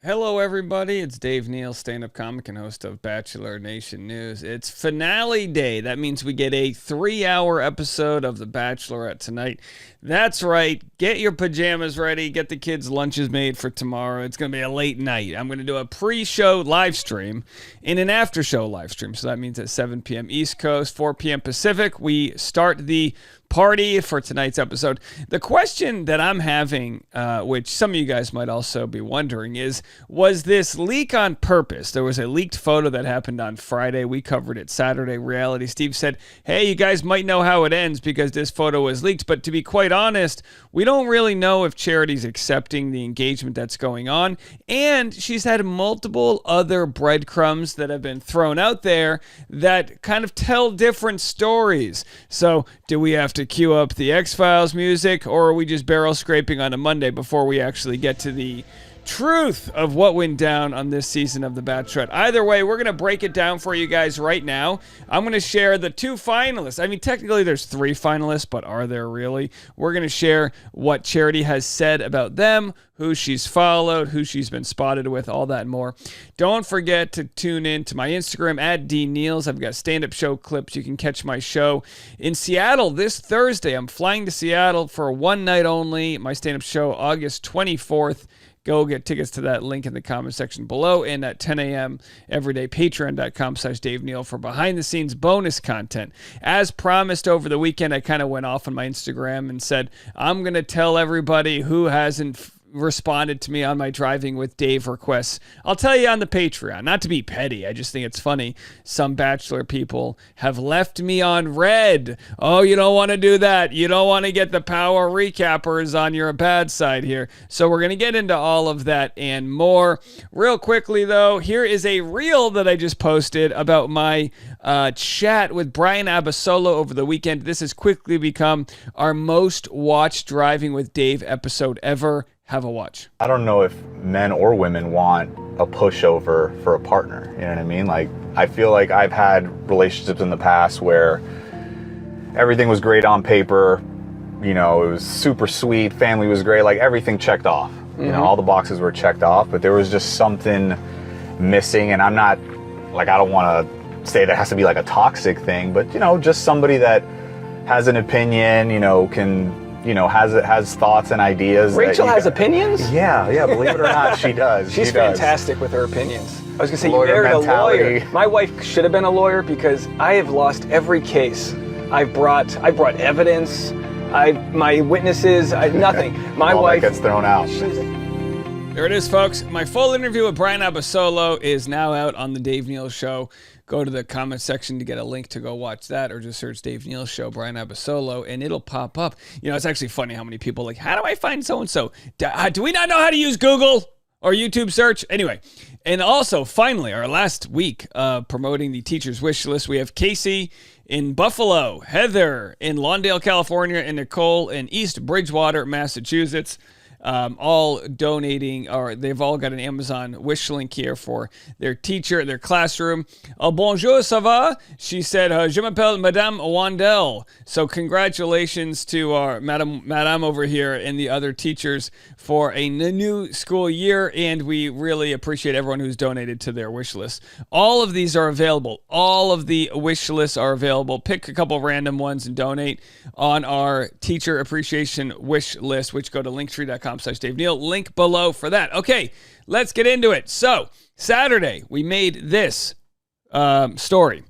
Hello, everybody. It's Dave Neal, stand-up comic and host of Bachelor Nation News. It's finale day. That means we get a 3-hour episode of The Bachelorette tonight. That's right. Get your pajamas ready. Get the kids' lunches made for tomorrow. It's going to be a late night. I'm going to do a pre-show live stream and an after-show live stream. So that means at 7 p.m. East Coast, 4 p.m. Pacific, we start the party for tonight's episode. The question that I'm having, which some of you guys might also be wondering, is, was this leak on purpose? There was a leaked photo that happened on Friday. We covered it Saturday. Reality Steve said, hey, you guys might know how it ends because this photo was leaked. But to be quite honest, we don't really know if Charity's accepting the engagement that's going on. And she's had multiple other breadcrumbs that have been thrown out there that kind of tell different stories. So do we have to cue up the X-Files music, or are we just barrel scraping on a Monday before we actually get to the truth of what went down on this season of The Bachelorette? Either way, we're going to break it down for you guys right now. I'm going to share the 2 finalists. I mean, technically there's 3 finalists, but are there really? We're going to share what Charity has said about them, who she's followed, who she's been spotted with, all that and more. Don't forget to tune in to my Instagram at DNeals. I've got stand-up show clips. You can catch my show in Seattle this Thursday. I'm flying to Seattle for one night only. My stand-up show August 24th. Go get tickets to that link in the comment section below, and at 10 a.m. every day, patreon.com/Dave Neal for behind-the-scenes bonus content. As promised over the weekend, I kind of went off on my Instagram and said, I'm going to tell everybody who hasn't responded to me on my Driving with Dave requests. I'll tell you on the Patreon. Not to be petty, I just think it's funny. Some Bachelor people have left me on red. Oh, you don't want to do that. You don't want to get the power recappers on your bad side here. So we're going to get into all of that and more. Real quickly, though, here is a reel that I just posted about my chat with Brian Abasolo over the weekend. This has quickly become our most watched Driving with Dave episode ever. Have a watch. I don't know if men or women want a pushover for a partner. You know what I mean? Like, I feel like I've had relationships in the past where everything was great on paper. You know, it was super sweet. Family was great. Like, everything checked off. Mm-hmm. You know, all the boxes were checked off, but there was just something missing. And I'm not, like, I don't want to say there has to be like a toxic thing, but, you know, just somebody that has an opinion, you know, has thoughts and ideas. Rachel has opinions? Yeah, believe it or not, she does. She's fantastic with her opinions. I was going to say, Lawyer you married mentality. a lawyer. My wife should have been a lawyer because I have lost every case. I brought evidence, my witnesses, nothing. My All wife that gets thrown out. There it is, folks. My full interview with Brian Abasolo is now out on the Dave Neal Show. Go to the comment section to get a link to go watch that, or just search Dave Neal Show, Brian Abasolo, and it'll pop up. You know, it's actually funny how many people are like, how do I find so-and-so? Do we not know how to use Google or YouTube search? Anyway, and also, finally, our last week promoting the Teacher's Wish List, we have Casey in Buffalo, Heather in Lawndale, California, and Nicole in East Bridgewater, Massachusetts. All donating, or they've all got an Amazon wish link here for their teacher, their classroom. Bonjour, ça va? She said, je m'appelle Madame Wandel. So congratulations to our Madame over here and the other teachers for a new school year, and we really appreciate everyone who's donated to their wish list. All of these are available. All of the wish lists are available. Pick a couple random ones and donate on our teacher appreciation wish list, which go to linktree.com/Dave Neal. Link below for that. Okay, let's get into it. So, Saturday, we made this story,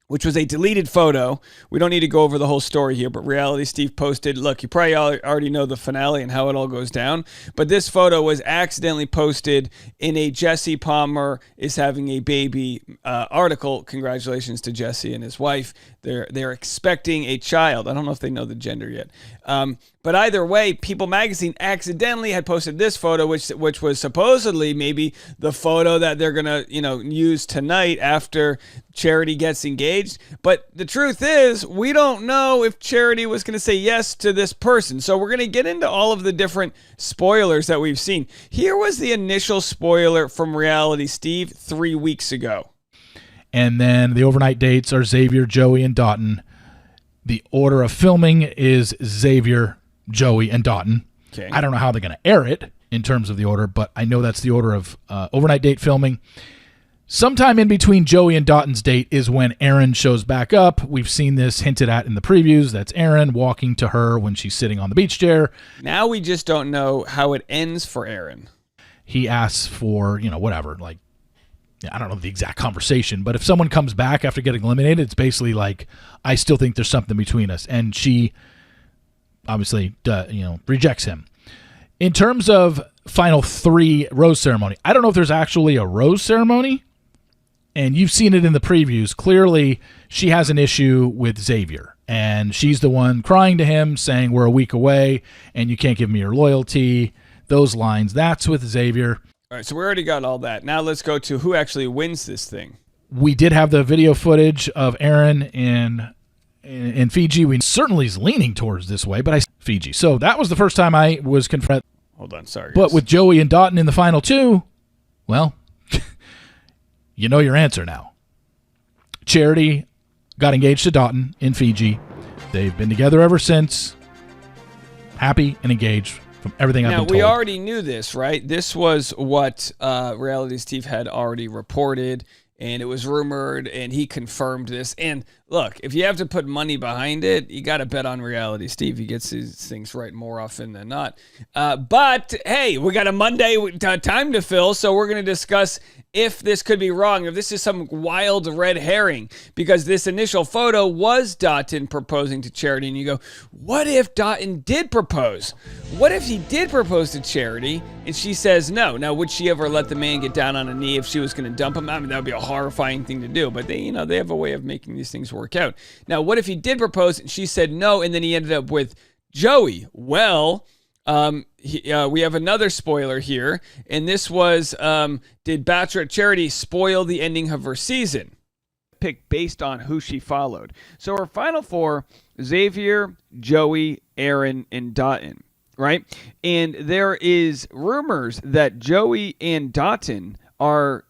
which was a deleted photo. We don't need to go over the whole story here, but Reality Steve posted, look, you probably already know the finale and how it all goes down, but this photo was accidentally posted in a Jesse Palmer is having a baby article. Congratulations to Jesse and his wife. They're expecting a child. I don't know if they know the gender yet. But either way, People Magazine accidentally had posted this photo, which was supposedly maybe the photo that they're gonna, use tonight after Charity gets engaged. But the truth is, we don't know if Charity was gonna say yes to this person. So we're gonna get into all of the different spoilers that we've seen. Here was the initial spoiler from Reality Steve 3 weeks ago. And then the overnight dates are Xavier, Joey, and Dotun. The order of filming is Xavier, Joey, and Dotun. Okay. I don't know how they're going to air it, in terms of the order, but I know that's the order of overnight date filming. Sometime in between Joey and Dotton's date is when Aaron shows back up. We've seen this hinted at in the previews. That's Aaron walking to her when she's sitting on the beach chair. Now we just don't know how it ends for Aaron. He asks for, whatever, like, I don't know the exact conversation, but if someone comes back after getting eliminated, it's basically like, I still think there's something between us. And she obviously, rejects him. In terms of final 3 rose ceremony, I don't know if there's actually a rose ceremony. And you've seen it in the previews. Clearly, she has an issue with Xavier. And she's the one crying to him, saying, we're a week away, and you can't give me your loyalty. Those lines. That's with Xavier. All right, so we already got all that. Now let's go to who actually wins this thing. We did have the video footage of Aaron in Fiji. We certainly is leaning towards this way, but Fiji. So that was the first time I was confronted. Hold on, sorry. But guys. with Joey and Dotton in the final 2, well... You know your answer now. Charity got engaged to Dotton in Fiji. They've been together ever since. Happy and engaged from everything I've been told. Now, we already knew this, right? This was what Reality Steve had already reported, and it was rumored, and he confirmed this. And look, if you have to put money behind it, you got to bet on Reality Steve. He gets these things right more often than not. But, hey, we got a Monday time to fill, so we're going to discuss if this could be wrong, if this is some wild red herring, because this initial photo was Dotton proposing to Charity, and you go, what if Dotton did propose? What if he did propose to Charity, and she says no? Now, would she ever let the man get down on a knee if she was going to dump him? I mean, that would be a horrifying thing to do, but they have a way of making these things work out. Now, what if he did propose, and she said no, and then he ended up with Joey? Well... we have another spoiler here, and this was, did Bachelorette Charity spoil the ending of her season? Picked based on who she followed. So her final 4, Xavier, Joey, Aaron, and Dotton, right? And there is rumors that Joey and Dotton are,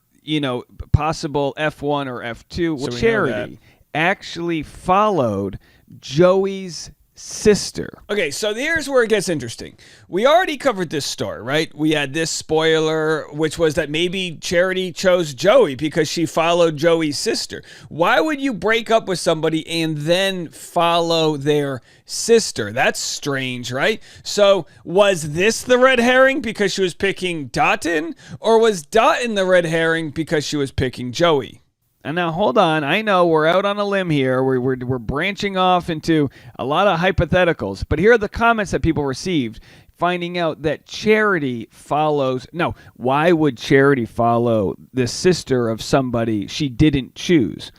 possible F1 or F2. Well, Charity actually followed Joey's sister. Okay, so here's where it gets interesting. We already covered this story, right? We had this spoiler, which was that maybe Charity chose Joey because she followed Joey's sister. Why would you break up with somebody and then follow their sister? That's strange, right? So was this the red herring because she was picking Dotton, or was Dotton the red herring because she was picking Joey? And now, hold on. I know we're out on a limb here. We're branching off into a lot of hypotheticals. But here are the comments that people received, finding out that Charity follows... No, why would Charity follow the sister of somebody she didn't choose?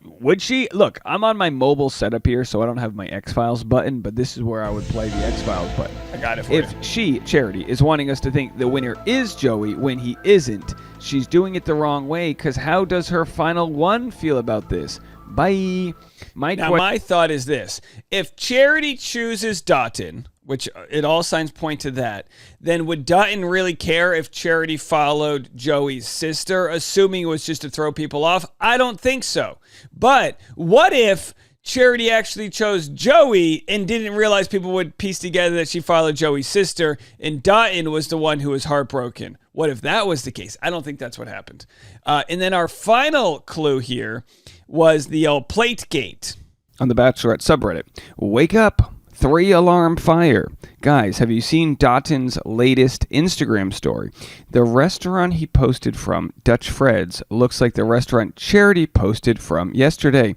Would she? Look, I'm on my mobile setup here, so I don't have my X-Files button, but this is where I would play the X-Files button. I got it for you. If she, Charity, is wanting us to think the winner is Joey when he isn't, she's doing it the wrong way, because how does her final 1 feel about this? Bye. My thought is this. If Charity chooses Dotton, which it all signs point to that, then would Dotton really care if Charity followed Joey's sister, assuming it was just to throw people off? I don't think so. But what if Charity actually chose Joey and didn't realize people would piece together that she followed Joey's sister, and Dotton was the one who was heartbroken? What if that was the case? I don't think that's what happened. And then our final clue here was the old Plategate on the Bachelorette subreddit. Wake up. 3-alarm fire. Guys, have you seen Dotton's latest Instagram story? The restaurant he posted from, Dutch Fred's, looks like the restaurant Charity posted from yesterday.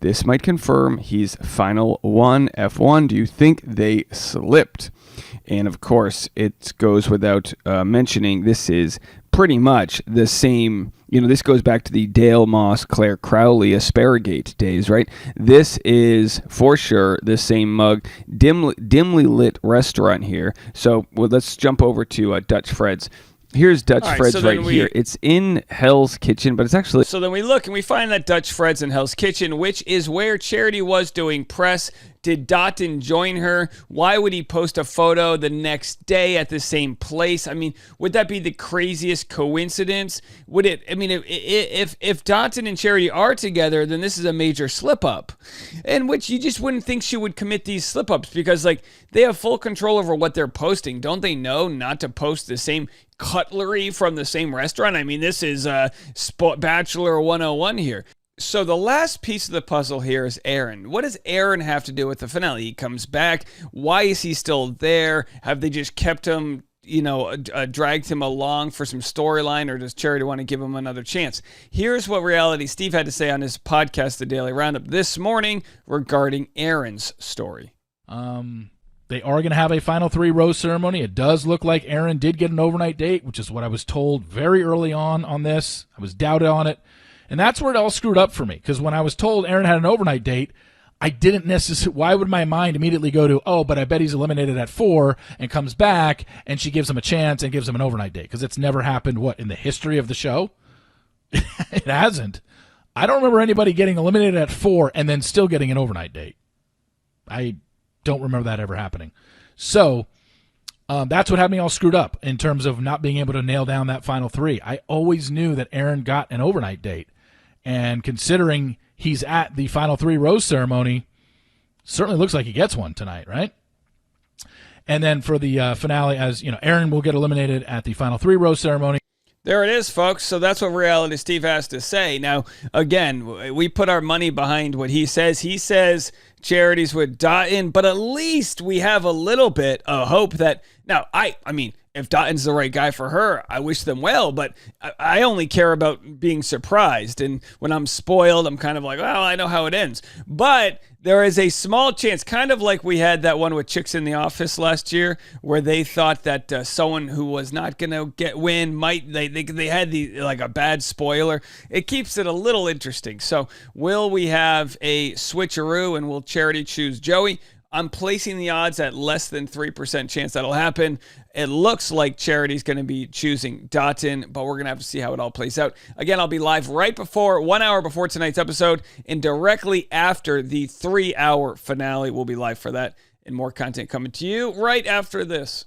This might confirm he's final 1, F1. Do you think they slipped? And of course, it goes without mentioning, this is pretty much the same. This goes back to the Dale Moss, Claire Crowley Asparagate days, right? This is for sure the same mug, dimly lit restaurant here. So let's jump over to Dutch Fred's. Here's Dutch Fred's right here. It's in Hell's Kitchen, but it's actually... So then we look and we find that Dutch Fred's in Hell's Kitchen, which is where Charity was doing press Did Dotun join her? Why would he post a photo the next day at the same place? I mean, would that be the craziest coincidence? Would it? I mean, if Dotun and Charity are together, then this is a major slip up, in which you just wouldn't think she would commit these slip ups, because like they have full control over what they're posting. Don't they know not to post the same cutlery from the same restaurant? I mean, this is Bachelor 101 here. So the last piece of the puzzle here is Aaron. What does Aaron have to do with the finale? He comes back. Why is he still there? Have they just kept him, dragged him along for some storyline, or does Charity want to give him another chance? Here's what Reality Steve had to say on his podcast, The Daily Roundup, this morning regarding Aaron's story. They are going to have a final 3 rose ceremony. It does look like Aaron did get an overnight date, which is what I was told very early on this. I was doubted on it. And that's where it all screwed up for me, because when I was told Aaron had an overnight date, I didn't necessarily, why would my mind immediately go to, oh, but I bet he's eliminated at 4 and comes back and she gives him a chance and gives him an overnight date? Because it's never happened, in the history of the show? It hasn't. I don't remember anybody getting eliminated at 4 and then still getting an overnight date. I don't remember that ever happening. So that's what had me all screwed up in terms of not being able to nail down that final 3. I always knew that Aaron got an overnight date. And considering he's at the final 3 rose ceremony, certainly looks like he gets one tonight, right? And then for the finale, as you know, Aaron will get eliminated at the final 3 rose ceremony. There it is, folks. So that's what Reality Steve has to say. Now, again, we put our money behind what he says. He says Charity's with Dotun, but at least we have a little bit of hope that, now, I mean, if Dotun's the right guy for her, I wish them well, but I only care about being surprised. And when I'm spoiled, I'm kind of like, well, I know how it ends. But there is a small chance, kind of like we had that one with Chicks in the Office last year, where they thought that someone who was not going to win might, they had like a bad spoiler. It keeps it a little interesting. So will we have a switcheroo, and will Charity choose Joey? I'm placing the odds at less than 3% chance that'll happen. It looks like Charity's going to be choosing Dotun, but we're going to have to see how it all plays out. Again, I'll be live right before, 1 hour before tonight's episode, and directly after the 3-hour finale. We'll be live for that, and more content coming to you right after this.